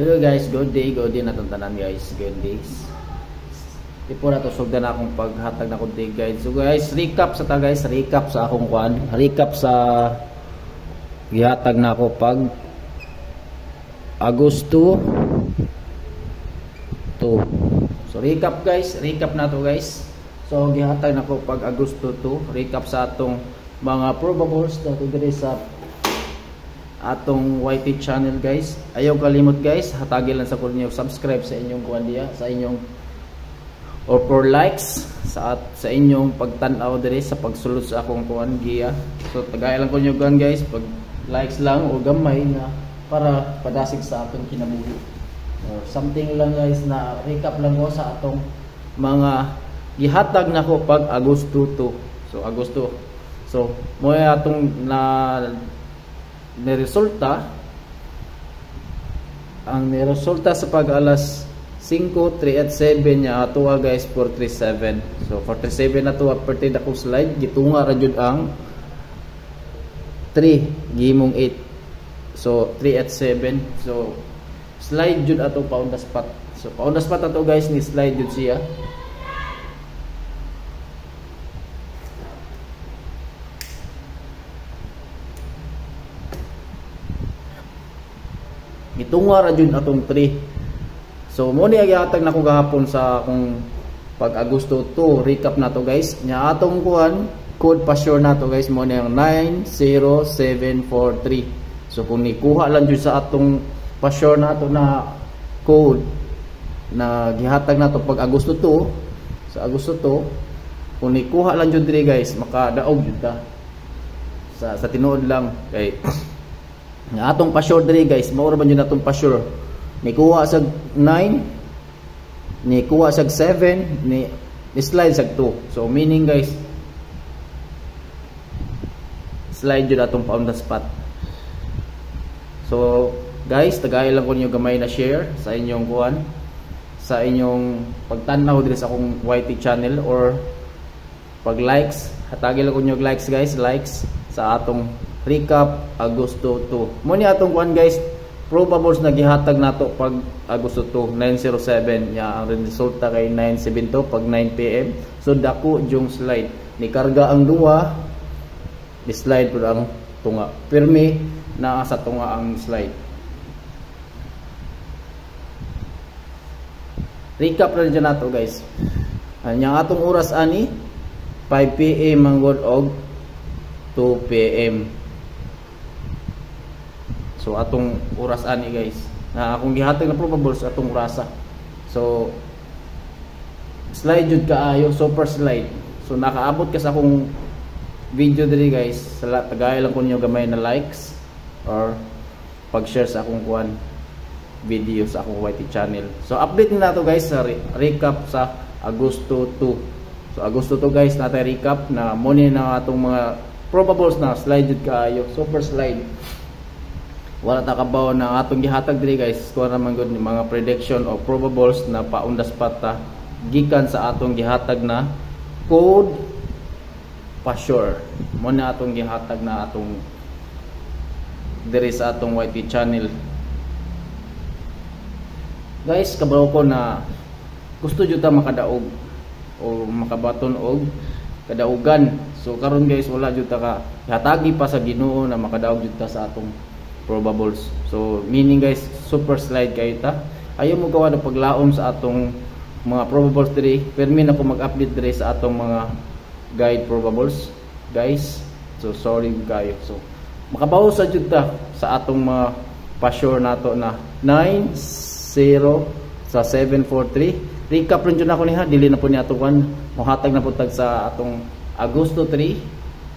Hello guys, good day natong tanan guys, good days. Ipo na to sugdan akong paghatag na kunti guys. So guys, recap sa ta guys, recap sa akong kuan, recap sa gihatag na ako pag Agosto 2. So recap guys, recap na to guys. So gihatag na ko pag Agosto 2, recap sa atong mga probables na to diri sa atong YT channel guys. Ayaw kalimot guys, hatagil lang sa kunyo subscribe sa inyong kuan diya, sa inyong or for likes sa inyong pagtan-aw diri sa pagsulod sa akong kuan giya. So tagay lang kunyo kuan guys, pag likes lang o gamay na para padasig sa atong kinabuhi or something lang guys, na recap lang ko sa atong mga gihatag na ko pag Agosto 2. So Agosto, so mo atong na niresulta, ang niresulta sa pag alas 5, 3 at 7 nya atuwa guys 437. So 437 na to aparte akong slide gitunga ra jud ang 3 gimong 8. So 3 at 7, so slide jud ato pa on the spot. So pa on the spot ato guys, ni slide jud siya. Gitunga ra jud atong 3. So mo ni gihatag nako gahapon sa akong pag Agosto 2, recap na to guys. Nya atong kuan code pa-sure na to guys, mo ni ang 90743. So kung nikuha lang jud sa atong pa-sure na to na code na gihatag na to pag Agosto 2, sa Agosto 2, kung nikuha lang jud diri guys, makadaog jud ta sa tinuod lang kay nga atong pa-sure diri guys, mao ra man yun atong pa-sure. Ni kuha sa 9, ni kuha sa 7, ni slide sa 2. So meaning guys, slide jud atong pa on the spot. So guys, tagay lang ko niyo gamay na share sa inyong kuan, sa inyong pagtan-aw diri sa akong YT channel or pag likes, hatagi lang ko niyo likes guys, likes sa atong recap Agosto 2. Mo ni atong kuan guys, probables na gihatag nato pag Agosto 2 907 nya ang resulta kay 972 pag 9 PM. So dako jung slide ni karga ang duwa, ni slide pud ang tunga, pirmi na sa tunga ang slide. Recap ra dyan nato guys. Anya atong oras ani 5 PM manggod og 2 PM. So atong oras ani guys, na akong gihatag na probables atong orasa. So slide jud kaayo, super slide. So nakaabot ka sa akong video diri guys, sa tagay lang ko niyo gamay na likes or pag-share sa akong kuan video sa akong YT channel. So update na to guys sa recap sa Agosto 2. So Agosto 2 guys, natay recap na mo ni na atong mga probables na slide jud kaayo, super slide. Wala ta kabaw na atong gihatag diri guys, kuha naman gud ni mga prediction o probables na pa on the spot ta gikan sa atong gihatag na code pa sure. Mo na atong gihatag na atong diri sa atong YT channel. Guys, kabaw ko na gusto jud ta makadaog o makabaton og kadaugan. So karon guys, wala jud ta ka hatagi pa sa Ginoo na makadaog jud ta sa atong probables. So meaning guys, super slide kayo ta. Ayaw mo gawa na paglaom sa atong mga probables diri. Permi na ko mag-update diri sa atong mga guide probables guys. So sorry kayo. So makabaw sa jud ta sa atong mga pa-sure nato na 90 sa 743. Recap rin jud ako niha, dili na po ni ato kan mohatag na putag sa atong Agosto 3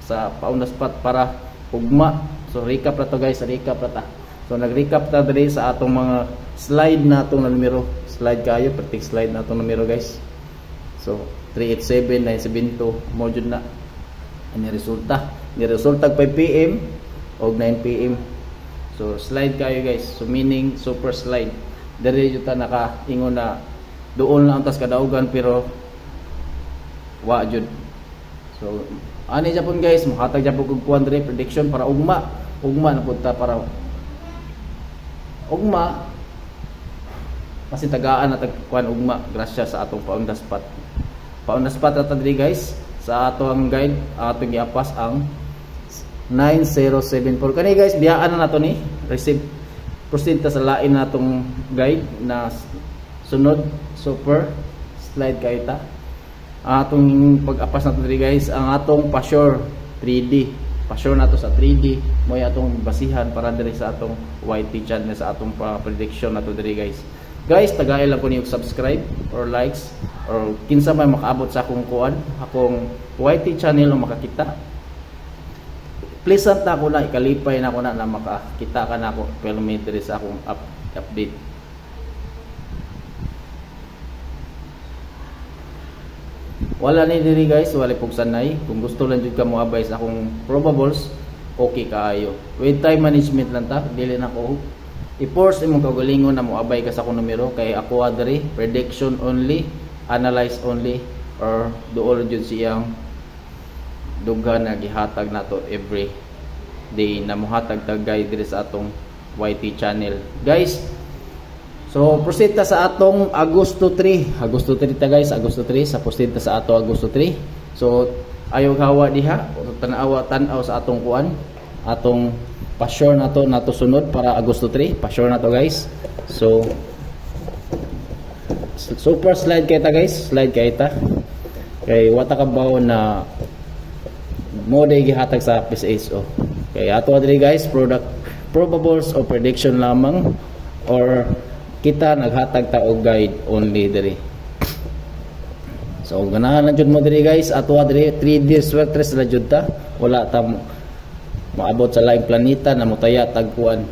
sa pa on the spot para ugma. So recap na to guys, recap na ta. So nag-recap ta diri sa atong mga slide natong na numero. Slide kayo, pertik slide natong numero guys. So 387, 972 mo jud na ani resulta. Ni resulta 5 PM og 9 PM. So slide kayo guys. So meaning super slide. Diri jud ta nakaingon na doon lang tas kadaugan pero wa jud. So ani japon guys, makatag japon kog kuan diri prediction para ugma na punta para ugma Kasi tagaan na tagkuan ugma grasya sa atong pa on the spot. Pa on the spot ato diri guys sa atong guide atong giapas ang 9074. Kani guys biyaan na nato ni receive proceed ta sa lain natong guide na sunod super slide kay ta. Atong pag-apas nato diri guys ang atong pa-sure 3D. Pa-sure nato sa 3D mo atong basihan para diri sa atong YT channel sa atong prediction nato diri guys. Guys, tagay lang po niyo subscribe or likes or kinsa may makaabot sa akong kuan, akong YT channel o makakita. Pleasant na ako na ikalipay na ako na makakita ka na ako pero may diri sa akong update. Wala ni diri guys, wala pog sanay. Kung gusto lang jud ka mo abay sa akong probables, okay kaayo. With time management lang ta, dili na ko i-force imong kaugalingon na mo abay ka sa akong numero kay ako diri prediction only, analyze only or duol jud siyang dughan na gihatag nato every day na mohatag tag guide diri sa atong YT channel. Guys, so proceed ta sa atong Agosto 3 ta guys, Agosto 3 sa proceed ta sa ato Agosto 3. So ayaw hawa diha tan-aw sa atong kuan, atong pa-sure nato sunod para Agosto 3, pa-sure nato guys. So super slide kay ta guys, slide kay ta kay wata ka bawo na mo day gihatag sa PSHO. Kay ato diri guys product probables o prediction lamang or kita naghatag ta og guide only diri. So ganahan lang jud mo diri guys, ato diri 3D swertres la jud ta. Wala ta maabot sa laing planeta na motaya tagkuan.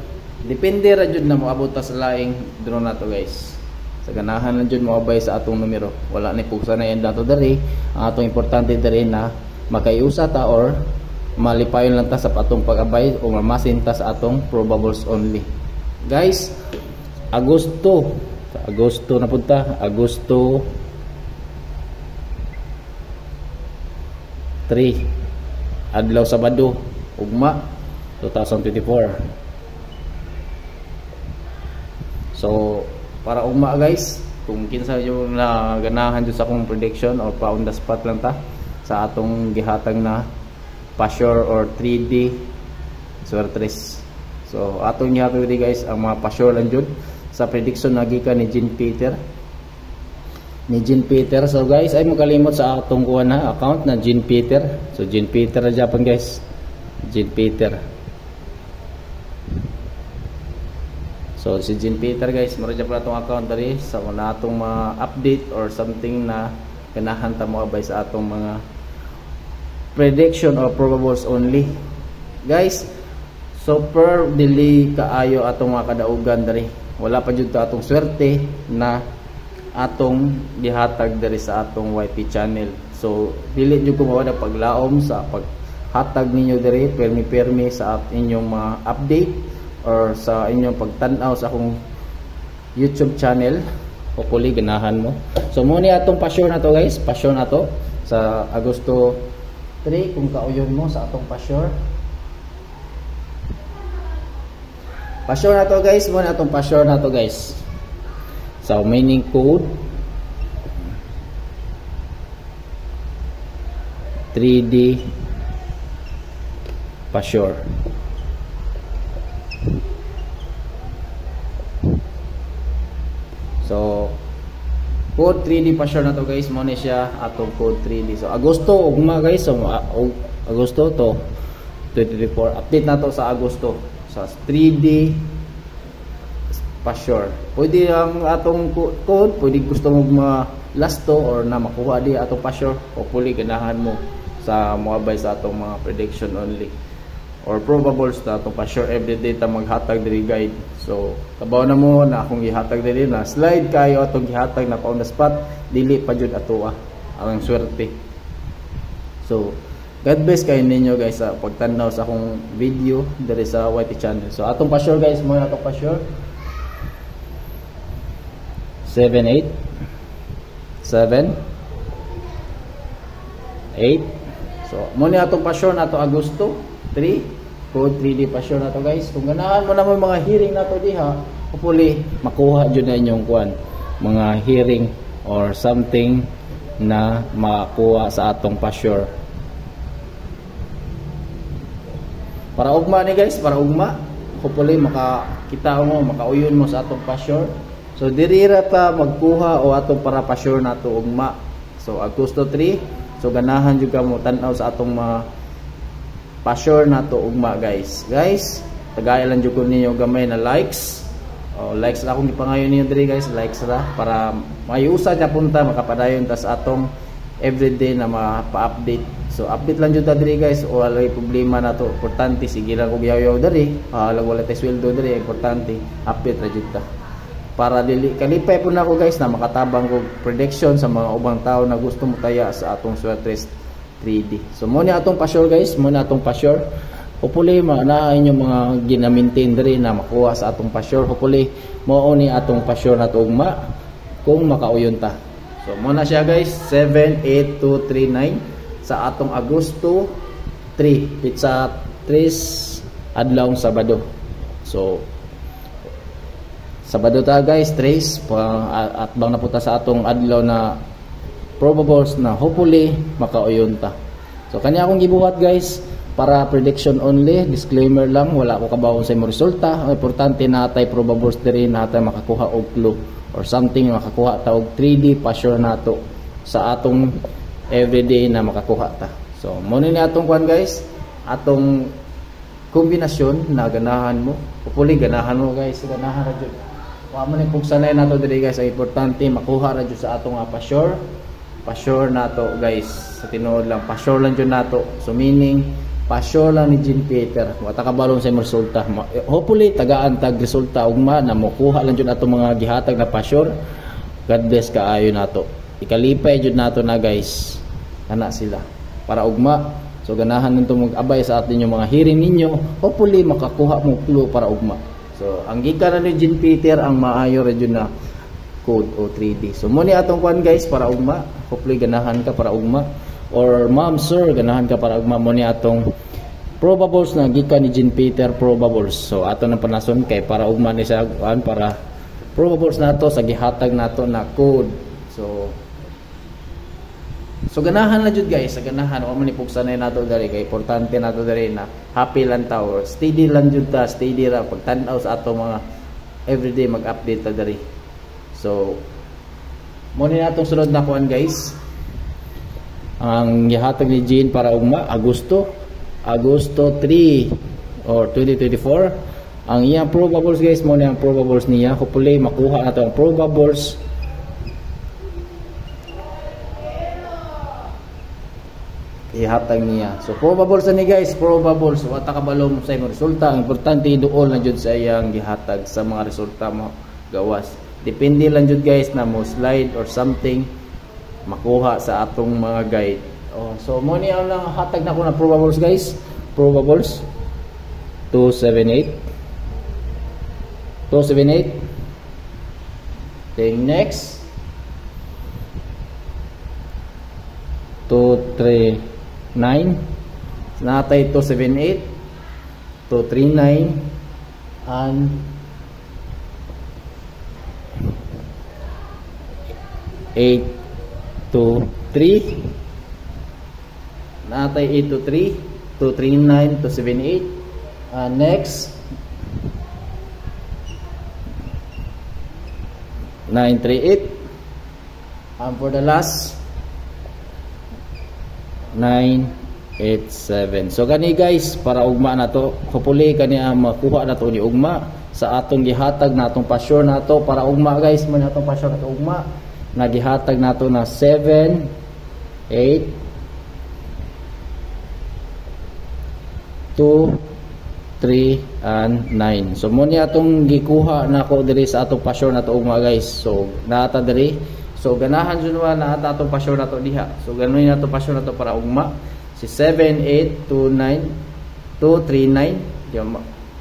Depende ra jud na moabot ta sa laing drone nato guys. Sa ganahan lang jud mo abay sa atong numero. Wala ni pugsa na yan dato diri. Ang atong importante diri na makayusa ta or malipayon lang ta sa atong pag-abay o mamasin ta sa atong probables only. Guys, Agosto na punta, Agosto 3 adlaw Sabado ugma 2024. So para ugma guys, kung kinsa yung naganahan jud sa akong prediction or pa on the spot lang ta sa atong gihatag na pa-sure or 3D swertres. So atong gihatag diri guys ang mga pa-sure lang jud sa prediction nagikan ni Jean Peter. So guys, ay mo kalimot sa atong kuha na account na Jean Peter. So Jean Peter na Japan guys. Jean Peter. So si Jean Peter guys, mura Japan atong account diri sa una atong mga update or something na ganahan ta mo abay sa atong mga prediction or probables only. Guys, super dili kaayo atong mga kadaugan diri. Wala pa jud ta atong swerte na atong gihatag diri sa atong YT channel. So dili jud ko mawala paglaom sa paghatag ninyo diri permi sa inyong mga update or sa inyong pagtan-aw sa akong YouTube channel. Hopefully ganahan mo. So mo ni atong pa-sure na to guys, pa-sure na to sa Agosto 3 kung kauyon mo sa atong pa-sure. Pa-sure na to guys, mo na atong pa-sure na to guys. So meaning code 3D pa-sure. So code 3D pa-sure na to guys, mo ni siya atong code 3D. So Agosto ugma guys, so Agosto to 2024 update na to sa Agosto sa 3D pa-sure. Pwede ang atong code, pwede gusto mo last to or na makuha di atong pa-sure, hopefully ganahan mo sa moabay sa atong mga prediction only or probables na atong pa-sure everyday ta maghatag diri guide. So kabaw na mo na akong gihatag diri na slide kayo atong gihatag na pa on the spot, dili pa jud atoa ang swerte. So God bless kayo ninyo guys sa pagtanaw sa akong video diri sa YT channel. So atong pa-sure guys, mo na atong pa-sure 7 8 7 8. So mo ni atong pa-sure na to Agosto 3 code 3D pa-sure na to guys. Kung ganahan mo na mo mga hearing na to diha, hopefully makuha jud na inyong kuan mga hearing or something na makuha sa atong pa-sure. Para ugma ni guys, para ugma. Hopefully makakita mo, makauyon mo sa atong pa-sure. So diri ra ta magkuha o atong para pa-sure nato ugma. So Agosto 3, so ganahan jud ka mo tan-aw sa atong mga pa-sure nato ugma guys. Guys, tagay lang jud ko ninyo gamay na likes. O likes ra akong gipangayon ninyo diri guys, likes ra para mayusa niya punta makapadayon ta sa atong everyday na mapa-update. So update lang jud ta diri guys, o walay problema nato. Importante sige lang og yaw-yaw diri. Wala tay sweldo diri, importante update ra jud ta. Para dili kalipay po na ako guys na makatabang ko prediction sa mga ubang tao na gusto mo taya sa atong Swertres 3D. So mo ni atong pa-sure guys, mo na atong pa-sure. Hopefully maanahan yung mga gina-maintain diri na makuha sa atong pa-sure. Hopefully mo ni atong pa-sure na ugma kung makauyon ta. So mo na siya guys, 78239 sa atong Agosto 3, pizza 3 adlaw Sabado. So Sabado ta guys, trace at bang napunta sa atong adlaw na probables na hopefully makauyon ta. So kanya akong gibuhat guys para prediction only, disclaimer lang, wala ko kabawon sa imong resulta. Ang importante na natay probables diri na natay makakuha og clue or something makakuha ta og 3D pa-sure nato sa atong everyday na makakuha ta. So mo ni atong kuan guys, atong kombinasyon na ganahan mo. Hopefully ganahan mo guys, ganahan ra jud. Wa man ni pugsanay nato diri guys, ay importante makuha ra jud sa atong pa-sure. Pa-sure nato guys, sa tinuod lang pa-sure lang jud nato. So meaning pa-sure lang ni Jean Peter. Wa ta kabalon sa imong resulta. Hopefully tagaan tag resulta ugma na makuha lang jud atong mga gihatag na pa-sure. God bless kaayo nato. Ikalipay jud nato na guys. Ana sila para ugma. So ganahan nito mag-abay sa atin yung mga hearing ninyo. Hopefully makakuha mo clue para ugma. So, ang gikan ni Jean Peter ang maayo ra jud na code o 3D. So, mo ni atong kuan guys para ugma. Hopefully ganahan ka para ugma. Or ma'am sir, ganahan ka para ugma. Mo ni atong probables na gikan ni Jean Peter probables. So, ato nang panason kay para ugma ni sa kuan para probables nato sa gihatag nato na code. So ganahan na jud guys, sa ganahan wa man ni pugsanay nato diri kay importante nato diri na happy lang ta or steady lang jud ta, steady ra pagtan-aw sa ato mga everyday mag-update ta diri. So mo ni natong sunod na kuan guys. Ang gihatag ni Jean para ugma Agosto 3 or 2024. Ang iyang probables guys, mo ni ang probables niya. Hopefully makuha nato ang probables. Ihatag niya. So probables ni guys, probables wa ta kabalo sa imong resulta. Ang importante duol na jud sa iyang gihatag sa mga resulta mo gawas. Depende lang jud guys na mo slide or something makuha sa atong mga guide. So mo ni ang hatag na ko na probables guys. Probables 278. Then next 239 natay 278 239 and 823 natay 823 239 278 next 938 and for the last 987. So gani guys, para ugma na to, hopefully kani makuha na to ni ugma sa atong gihatag na atong pa-sure nato para ugma guys, man atong pa-sure nato ugma na gihatag nato na 7 8 2 3 and 9. So mo ni atong gikuha nako diri sa atong pa-sure nato ugma guys. So naata diri. So ganahan jud na ata atong pa-sure nato diha. So ganoy nato pa-sure nato para ugma si 7829239.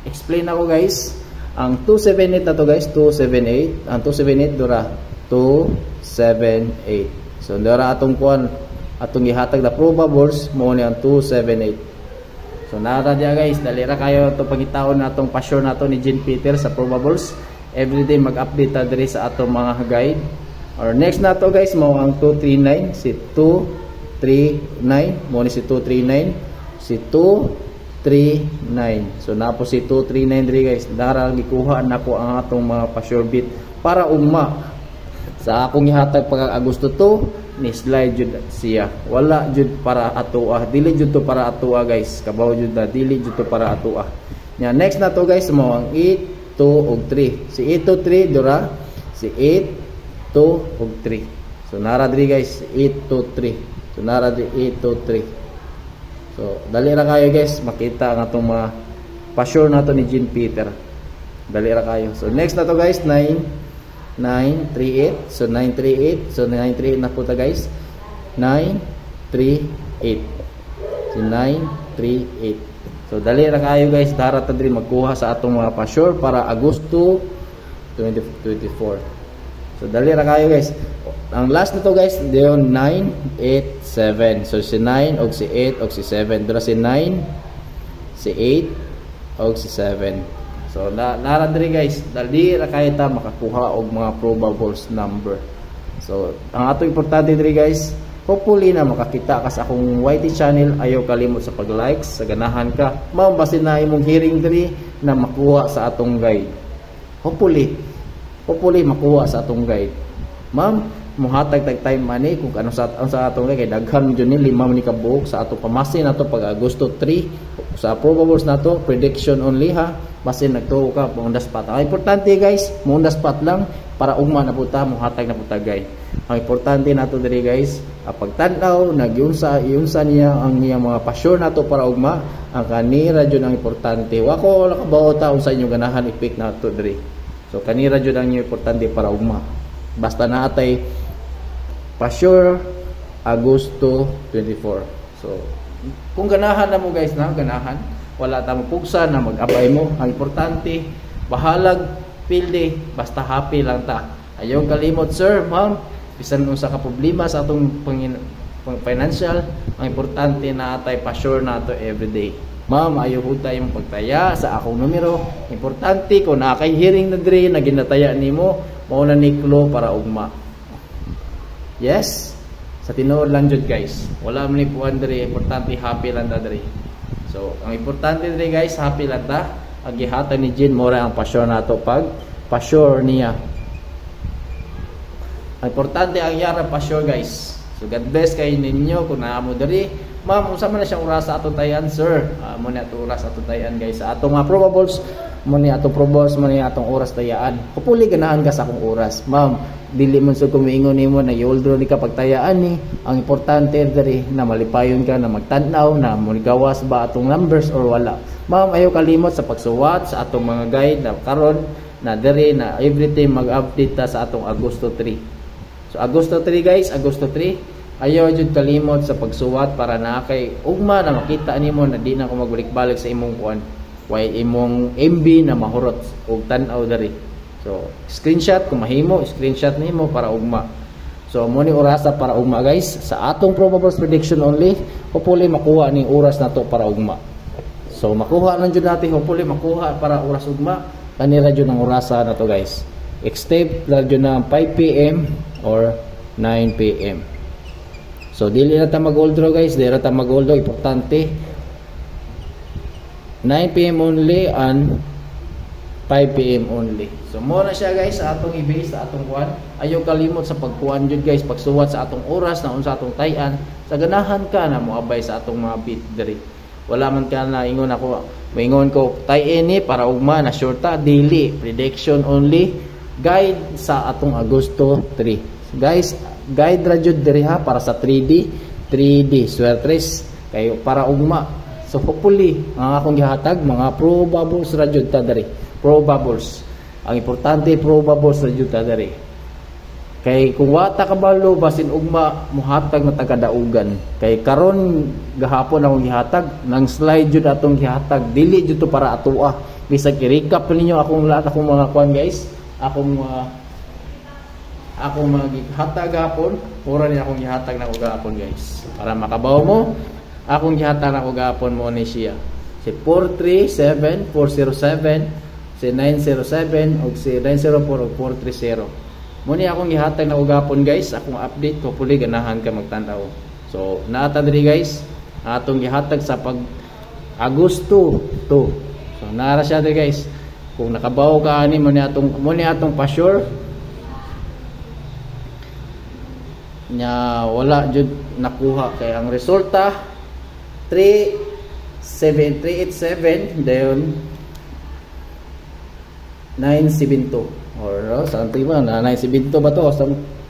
Explain ako guys. Ang 278 na to guys, 278. Ang 278 dura 278. So dura atong kuan atong gihatag na probables mo ni ang 278. So nara dia guys, dali ra kayo to pangitaon natong pa-sure nato ni Jean Peter sa probables. everyday mag-update ta diri sa ato mga guide. Or next na to guys mo ang 239, si 239 mo ni si 239, si 239. So napo si 239 diri guys, dara gikuha nako ang atong mga pa-sure bit para ugma sa akong gihatag pag Agosto 2 ni slide jud siya. Wala jud para atoa, dili jud to para atoa guys, kabaw jud na dili jud to para atoa. Nya next na to guys mo ang 8, 2 ug 3. Si 8 to 3 dura, si 8, 2 ug 3. So nara diri guys 8 to 3. So nara di 8 to 3. So dali ra kayo guys makita ang atong mga pa-sure nato ni Jean Peter. Dali ra kayo. So next na to guys 938. So 938. So 938 na po ta guys. 938. So 938. So dali ra kayo guys, dara ta diri magkuha sa atong mga pa-sure para Agosto 2024. So dali ra kayo guys. Ang last nito guys, diyon 987. So si 9 og si 8 og si 7. Dura si 9, si 8 og si 7. So nara diri guys, dali ra kayo ta makakuha og mga probables number. So ang ato importante diri guys, hopefully na makakita ka sa akong YT channel. Ayaw kalimot sa pag-like, sa ganahan ka. Ma'am, basin na imong hearing diri na makuha sa atong guide. Hopefully makuha sa atong guide. Ma'am, muhatag tag time money kung ano sa atong guide kay daghan jud ni 5 ni kabuok sa atong pamasin nato pag Agosto 3 sa probables nato, prediction only ha. Basin nagtuo ka on the spot. Ang importante guys, mo on the spot lang para ugma na puta muhatag na puta guide. Ang importante nato diri guys, pagtan-aw nagyunsa niya ang iyang mga pa-sure nato para ugma. Ang kanira jud ang importante. Wa ko nakabaw ta unsa inyo ganahan i-pick nato diri. So kanira jud ang importante para ugma. Basta naatay pa-sure Agosto 24. So kung ganahan na mo guys na ganahan, wala ta mo pugsa na mag-apply mo. Ang importante bahalag pilde, basta happy lang ta. Ayaw kalimot sir, ma'am, bisan unsa ka problema sa atong financial, ang importante na atay pa-sure nato everyday. Ma'am, ayaw ho tayong pagtaya sa akong numero. Importante kung nakay hearing na diri na ginataya nimo, mao na ni clue para ugma. Yes, sa tinuod lang jud guys. Wala man ni puan diri, importante happy lang ta diri. So, ang importante diri guys, happy lang ta. Ang gihatag ni Jean mora ang pa-sure nato pag pa-sure niya. Ang importante ang yara pa-sure guys. So God bless kay ninyo kung naamo diri. Ma'am, unsa man na siya oras sa ato tayan sir? Mo ni ato oras ato tayan guys. Sa atong mga probables, mo ni ato probables, mo ni atong oras tayaan. Hopefully ganahan ka sa akong oras. Ma'am, dili man sud kumingon nimo na yoldro ni ka pagtayaan ni. Ang importante diri na malipayon ka na magtan-aw na mo gawas ba atong numbers or wala. Ma'am, ayaw kalimot sa pagsuwat sa atong mga guide na karon na diri na everything mag-update ta sa atong Agosto 3. So Agosto 3 guys, Agosto 3. Ayaw jud kalimot sa pagsuwat para na kay ugma na makita nimo na di na ko magbalik-balik sa imong kuan. Way imong MB na mahurot og tan-aw diri. So screenshot kung mahimo, screenshot nimo para ugma. So mo ni orasa para ugma guys sa atong probables prediction only. Hopefully makuha ning oras nato para ugma. So makuha lang jud natin, hopefully makuha para oras ugma. Kanira jud ang orasa nato guys. Extend lang jud na 5 PM or 9 PM. So dili na ta mag-oldro guys, dili na ta mag-oldro, importante 9 PM only and 5 PM only. So mo na siya guys sa atong i-base sa atong kuan. Ayaw kalimot sa pagkuan jud guys, pagsuwat sa atong oras na unsa atong tayan. Sa ganahan ka na moabay sa atong mga beat diri. Wala man ka na ingon ako, maingon ko tay ini para ugma na shorta, dili, prediction only. Guide sa atong Agosto 3. Guys, guide ra jud diri ha para sa 3D swertres kayo para ugma. So hopefully ang akong gihatag mga probables ra jud ta diri. Probables. Ang importante probables ra jud ta diri. Kay kung wata kabalo basin ugma muhatag na taga-daugan. Kay karon gahapon akong gihatag nang slide jud atong gihatag. Dili jud to para atoa. Bisag i-recap ninyo akong lahat akong mga kuan guys. Akong maghatag gapon, pura ni akong gihatag na ugapon guys. Para makabaw mo, akong gihatag na ugapon mo ni siya. Si 437407. si 907 ug si 904 ug 430. Muni akong gihatag na ugapon guys, akong update ko puli ganahan ka magtan-aw. So naata diri guys, atong gihatag sa pag Agosto 2. So nara siya diri guys. Kung nakabaw ka ani muni atong pa-sure nya wala jud nakuha kay ang resulta 387 dayon 972 or something ba na 972 ba to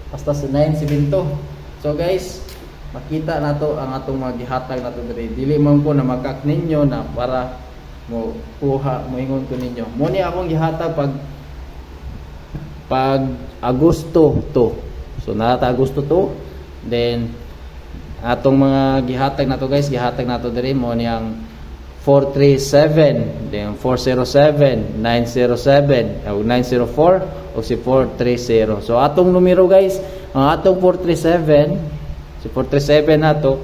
basta 972. So guys, makita nato ang atong magihatag nato diri. Dili man ko na makak ninyo na para mo kuha mo ingon ko ninyo. Mo ni akong gihatag pag Agosto 2. So nata Agosto 2. Then atong mga gihatag nato guys, gihatag nato diri mo ni ang 437, then 407, 907, o 904 o si 430. So atong numero guys, ang atong 437, si 437 nato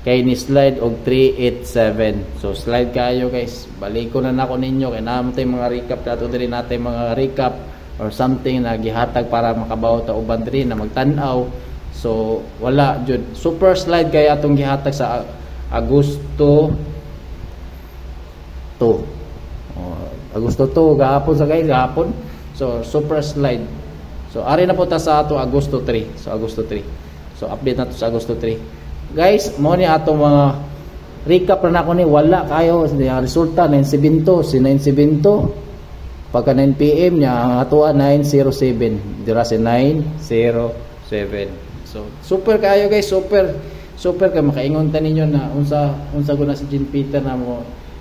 kay ni slide og 387. So slide kayo guys. Balik ko na nako ninyo kay naman tay mga recap nato diri natay mga recap or something na gihatag para makabaw ta uban diri na magtan-aw. So wala jud super slide kay atong gihatag sa Agosto 2. Agosto 2 gahapon sa guys, gahapon. So super slide. So ari na po ta sa ato Agosto 3. So Agosto 3. So update nato sa Agosto 3. Guys, mo ni ato mga recap na nako ni wala kayo ang resulta 972 si 972 pagka 9 PM nya ang atoa 907 dira si 907. So super kayo guys, super kay makaingon ta ninyo na unsa ko na si Jean Peter na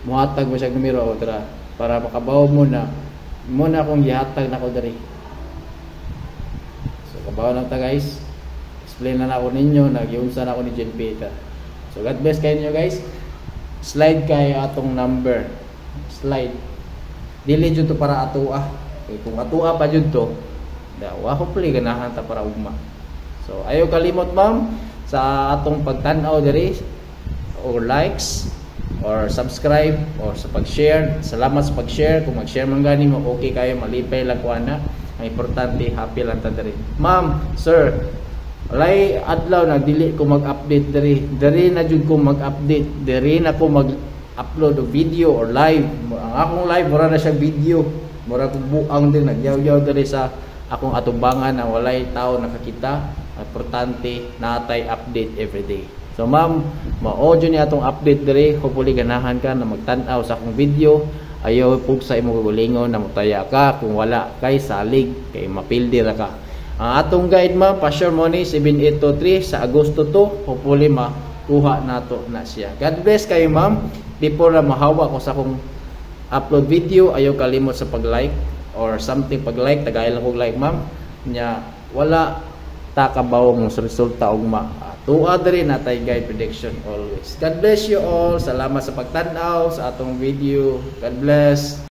muhatag mo siya numero dira para makabaw mo na akong gihatag nako diri. So kabaw na ta guys. Explain na ako ninyo na giunsa na ako ni Jean Peter. So God bless kayo ninyo guys. Slide kayo atong number. Slide. Dili jud to para atoa. Okay, kung atoa pa jud to, daw hopefully ganahan ta para ugma. So ayo kalimot ma'am sa atong pagtan-aw diri or likes or subscribe or sa pag-share. Salamat sa pag-share. Kung mag-share man gani mo okay kayo, malipay lang ko ana. Ang importante happy lang ta diri. Ma'am, sir, walay adlaw na dili ko mag-update diri na jud ko mag-update diri na ko mag-upload og video or live. Ang akong live mura na siya video, mura ko buang din nagyaw-yaw diri sa akong atubangan na walay tao nakakita. Importante natay update everyday. So ma'am, ma-audio ni atong update diri, hopefully ganahan ka na magtan-aw sa akong video. Ayaw pug sa imo gulingon na mutaya ka, kung wala kay salig kay mapildi ra ka. Ang atong guide ma'am, pa-sure money 7823 sa Agosto 2, hopefully makuha nato na siya. God bless kayo ma'am. Before na mahawa ko sa akong upload video, ayaw kalimot sa pag-like or something pag-like, tagay lang kog like ma'am. Nya wala ta kabaw mo sa resulta ugma. Tuwa diri natay guide prediction always. God bless you all. Salamat sa pagtan-aw sa atong video. God bless.